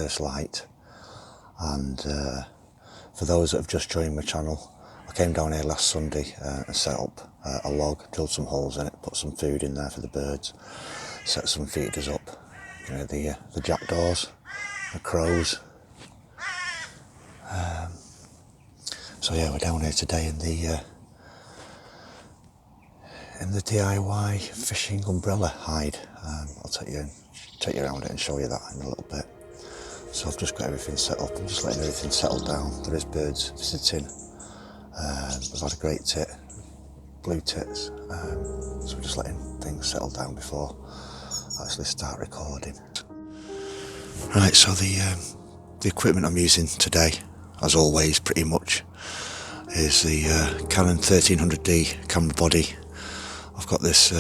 first light. And for those that have just joined my channel, I came down here last Sunday and set up a log, drilled some holes in it, put some food in there for the birds, set some feeders up, you know, the jackdaws, the crows. So yeah, we're down here today in the DIY fishing umbrella hide. I'll take you around it and show you that in a little bit. So I've just got everything set up. I'm just letting everything settle down. There is birds visiting. We've had a great tit, blue tits. So we're just letting things settle down before I actually start recording. Right, so the equipment I'm using today, as always, pretty much, is the Canon 1300D camera body. I've got this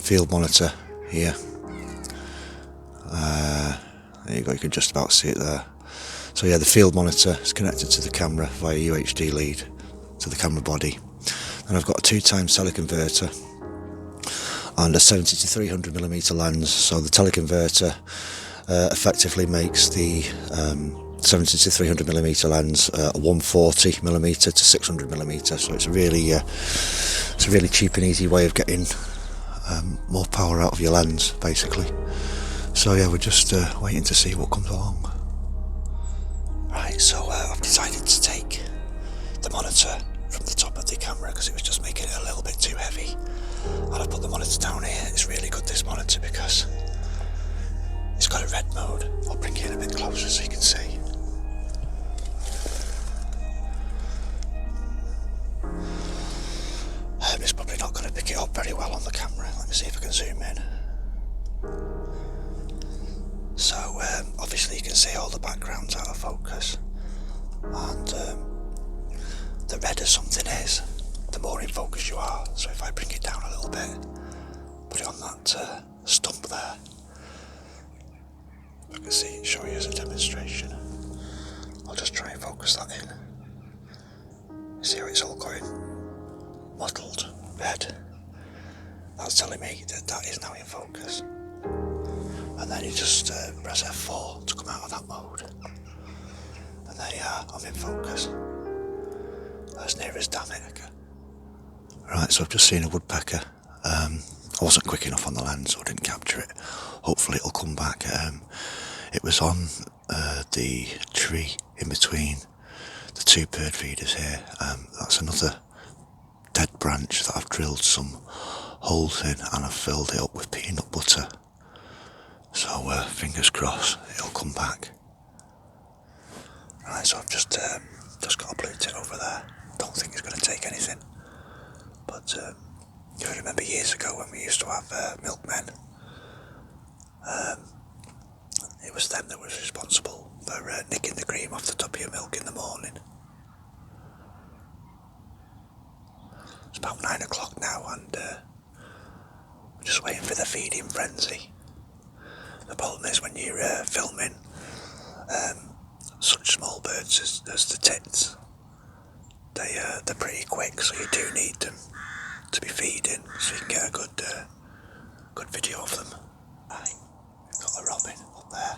field monitor here. There you go, you can just about see it there. So yeah, the field monitor is connected to the camera via UHD lead to the camera body. And I've got a 2x teleconverter and a 70 to 300mm lens. So the teleconverter effectively makes the 70 to 300mm lens a 140mm to 600mm. So it's a really cheap and easy way of getting more power out of your lens, basically. So yeah, we're just waiting to see what comes along. Right, so I've decided to take the monitor from the top of the camera because it was just making it a little bit too heavy. And I put the monitor down here. It's really good, this monitor, because it's got a red mode. I'll bring you in a bit closer so you can see. It's probably not going to pick it up very well on the camera. Let me see if I can zoom in. So obviously you can see all the backgrounds out of focus, and the redder something is, the more in focus you are. So if I bring it down a little bit, put it on that stump there, I can see it, show you as a demonstration. I'll just try and focus that in. See how it's all going mottled red. That's telling me that that is now in focus. And then you just press F4 to come out of that mode. And there you are, I'm in focus. As near as damn it I can. Right, so I've just seen a woodpecker. I wasn't quick enough on the lens, so I didn't capture it. Hopefully it'll come back. It was on the tree in between the two bird feeders here. That's another dead branch that I've drilled some holes in, and I've filled it up with peanut butter. So fingers crossed it'll come back. Right, so I've just got a blue tit over there. Don't think it's going to take anything. But you remember years ago when we used to have milkmen? It was them that was responsible for nicking the cream off the top of your milk in the morning. It's about 9 o'clock now, and we're just waiting for the feeding frenzy. The problem is when you're filming such small birds as the tits, they're pretty quick, so you do need them to be feeding so you can get a good video of them. Right, we've got a robin up there,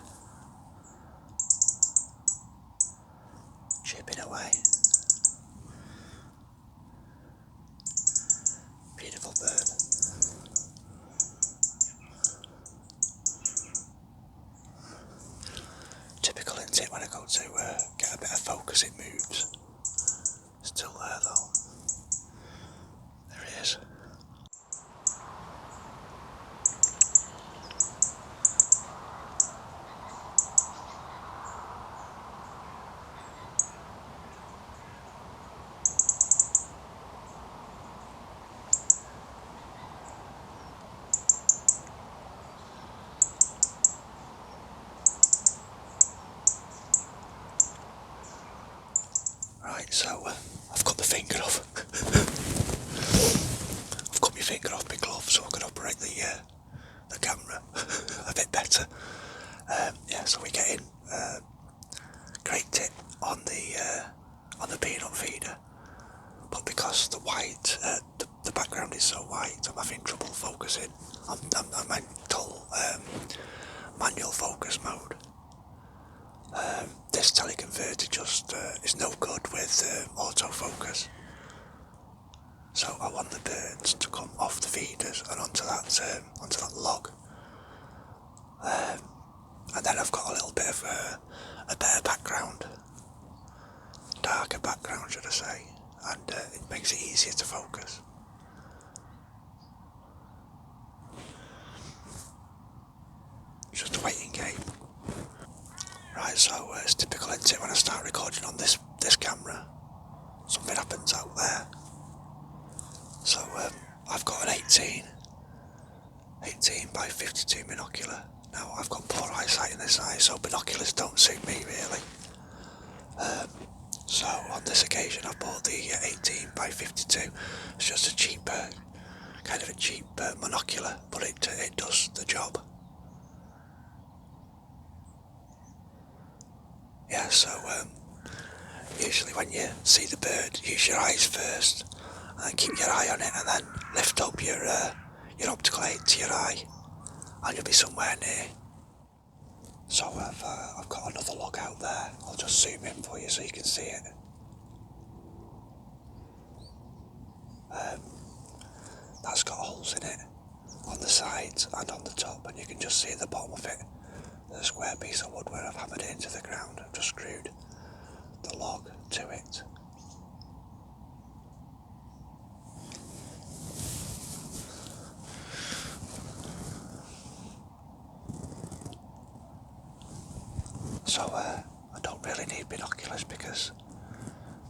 chipping away. Beautiful bird. Typical, isn't it? When I go to get a bit of focus, it moves. Still there though. There he is. Right, so I've cut the finger off. I've cut my finger off my glove so I can operate the camera a bit better. Yeah, so we're getting great tit on the peanut feeder, but because the white, the background is so white, I'm having trouble focusing. I'm in manual focus mode. is no good with autofocus. So I want the birds to come off the feeders and onto that log. And then I've got a little bit of a better background, darker background should I say, and it makes it easier to focus. It's just a waiting game. Right, so it's typical, isn't it, when I start recording on this camera, something happens out there. So I've got an 18 by 52 monocular. Now I've got poor eyesight in this eye, so binoculars don't suit me really. So on this occasion I bought the 18 by 52. It's just a cheap, kind of a cheap monocular, but it does the job. Yeah, so usually when you see the bird, use your eyes first, and then keep your eye on it, and then lift up your optical aid to your eye, and you'll be somewhere near. So I've got another log out there. I'll just zoom in for you so you can see it. That's got holes in it on the sides and on the top, and you can just see at the bottom of it there's a square piece of wood where I've hammered it into the ground. I've just screwed the log to it. So I don't really need binoculars because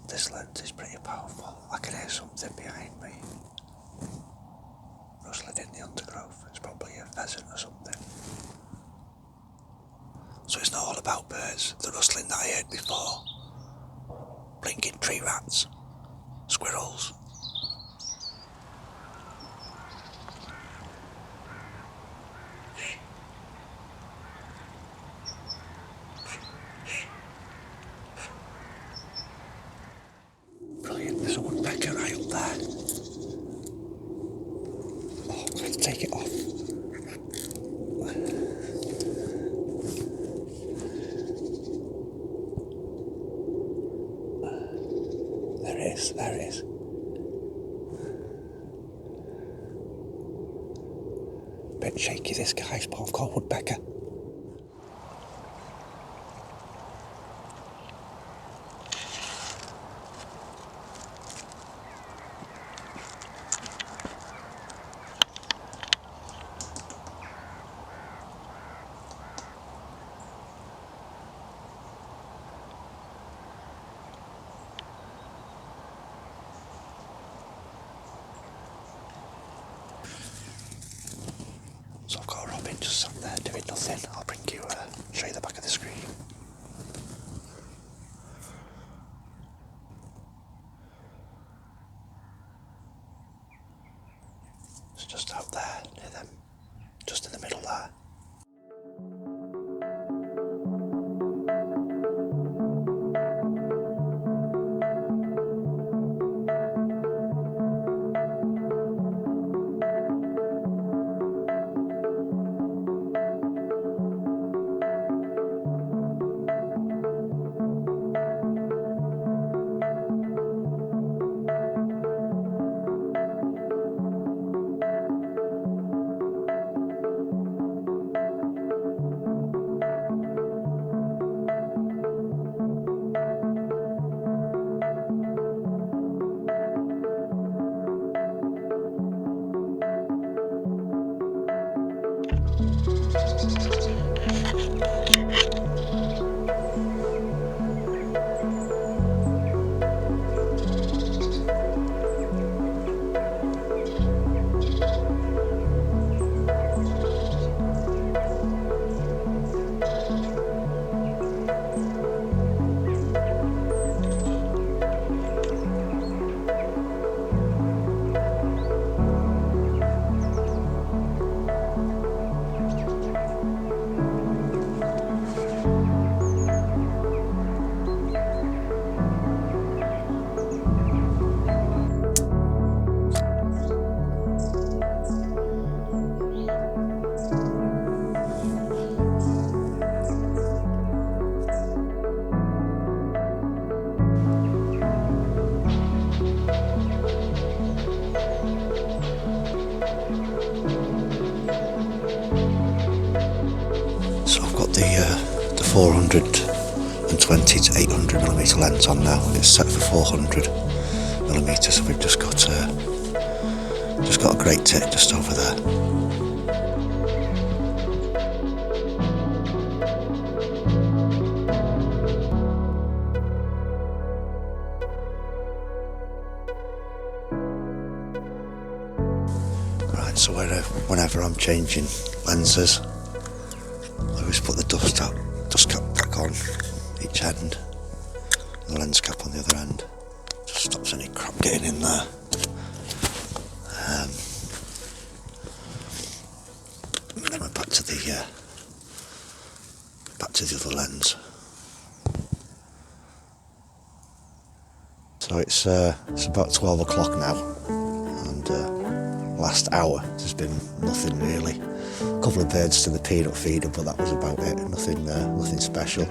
this lens is pretty powerful. I can hear something behind me rustling in the undergrowth. It's probably a pheasant or something. So it's not all about birds. The rustling that I heard before, blinking tree rats, squirrels. Brilliant, there's a woodpecker right up there. Oh, I'm going to take it off. There it is. Bit shaky this guys, but I've got a woodpecker. So I've got a robin just sat there doing nothing. I'll bring you, show you the back of the screen. It's just out there near them, just in the middle there. 720 to 800mm lens on now. It's set for 400mm, so we've just got a great tit just over there. Right, so whenever I'm changing lenses, I always put the dust cap back on each end, and the lens cap on the other end. Just stops any crap getting in there. And then we're back to the other lens. So it's about 12 o'clock now, and last hour there's been nothing really. A couple of birds to the peanut feeder, but that was about it. Nothing special.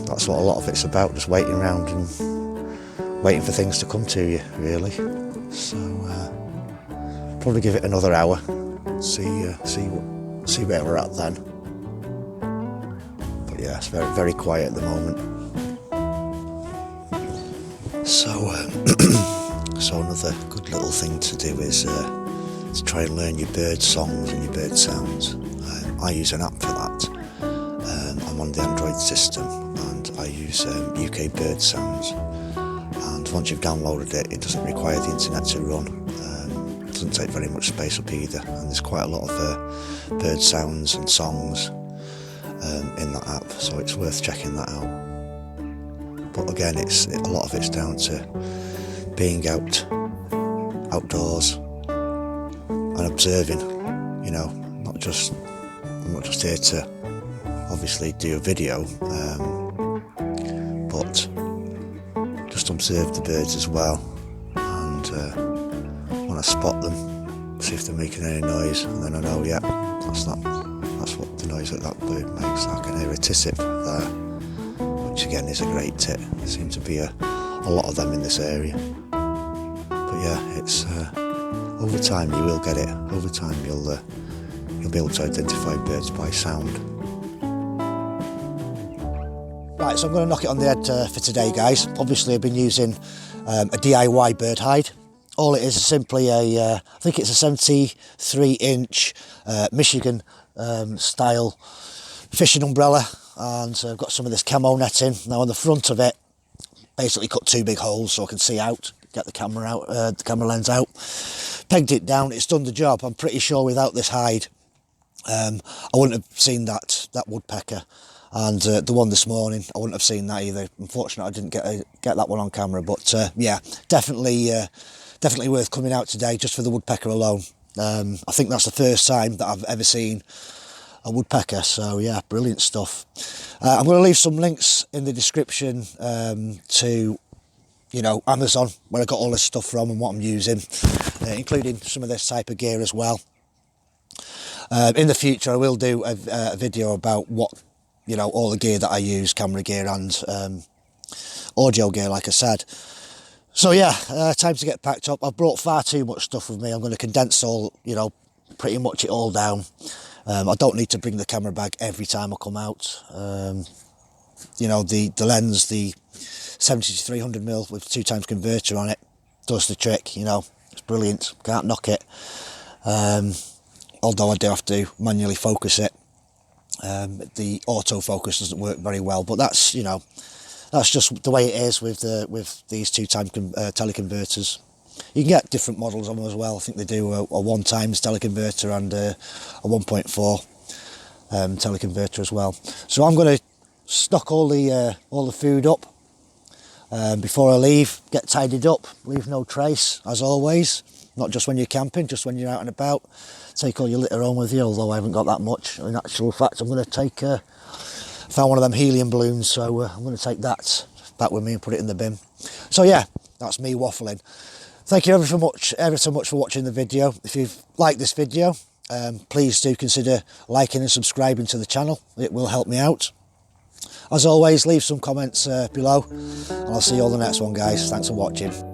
That's what a lot of it's about, just waiting around and waiting for things to come to you, really. So probably give it another hour, see where we're at then. But yeah, it's very, very quiet at the moment. So so another good little thing to do is to try and learn your bird songs and your bird sounds. I use an app for that. I'm on the Android system and I use UK bird sounds. And once you've downloaded it, it doesn't require the internet to run. It doesn't take very much space up either. And there's quite a lot of bird sounds and songs in that app, so it's worth checking that out. But again, a lot of it's down to being outdoors and observing. You know, I'm not just here to obviously do a video, but just observe the birds as well, and when I spot them, see if they're making any noise, and then I know, yeah, that's what the noise that bird makes. I can hear a tisip there, which again is a great tit. There seem to be a lot of them in this area. But yeah, it's over time you will get it. Over time you'll be able to identify birds by sound. Right, so I'm going to knock it on the head for today, guys. Obviously I've been using a DIY bird hide. All it is simply I think it's a 73-inch Michigan style fishing umbrella, and I've got some of this camo netting. Now on the front of it, basically cut 2 big holes so I can see out, get the camera out, the camera lens out. Pegged it down, it's done the job. I'm pretty sure without this hide, I wouldn't have seen that woodpecker. And the one this morning, I wouldn't have seen that either. Unfortunately, I didn't get that one on camera. But yeah, definitely worth coming out today just for the woodpecker alone. I think that's the first time that I've ever seen a woodpecker. So yeah, brilliant stuff. I'm going to leave some links in the description to, you know, Amazon, where I got all this stuff from and what I'm using, including some of this type of gear as well. In the future, I will do a video about what, you know, all the gear that I use, camera gear and audio gear, like I said. So yeah, time to get packed up. I've brought far too much stuff with me. I'm going to condense all, you know, pretty much it all down. I don't need to bring the camera bag every time I come out. You know, the lens, the 70 to 300mm with 2x converter on it, does the trick. You know, it's brilliant. Can't knock it. Although I do have to manually focus it. The autofocus doesn't work very well, but that's, you know, that's just the way it is with these 2x teleconverters. You can get different models on them as well. I think they do a 1x teleconverter and a 1.4 teleconverter as well. So I'm going to stock all the food up before I leave. Get tidied up, leave no trace as always. Not just when you're camping, just when you're out and about. Take all your litter home with you, although I haven't got that much. In actual fact, I'm going to take, found one of them helium balloons, so I'm going to take that back with me and put it in the bin. So yeah, that's me waffling. Thank you ever so much for watching the video. If you've liked this video, please do consider liking and subscribing to the channel. It will help me out. As always, leave some comments below, and I'll see you all the next one, guys. Thanks for watching.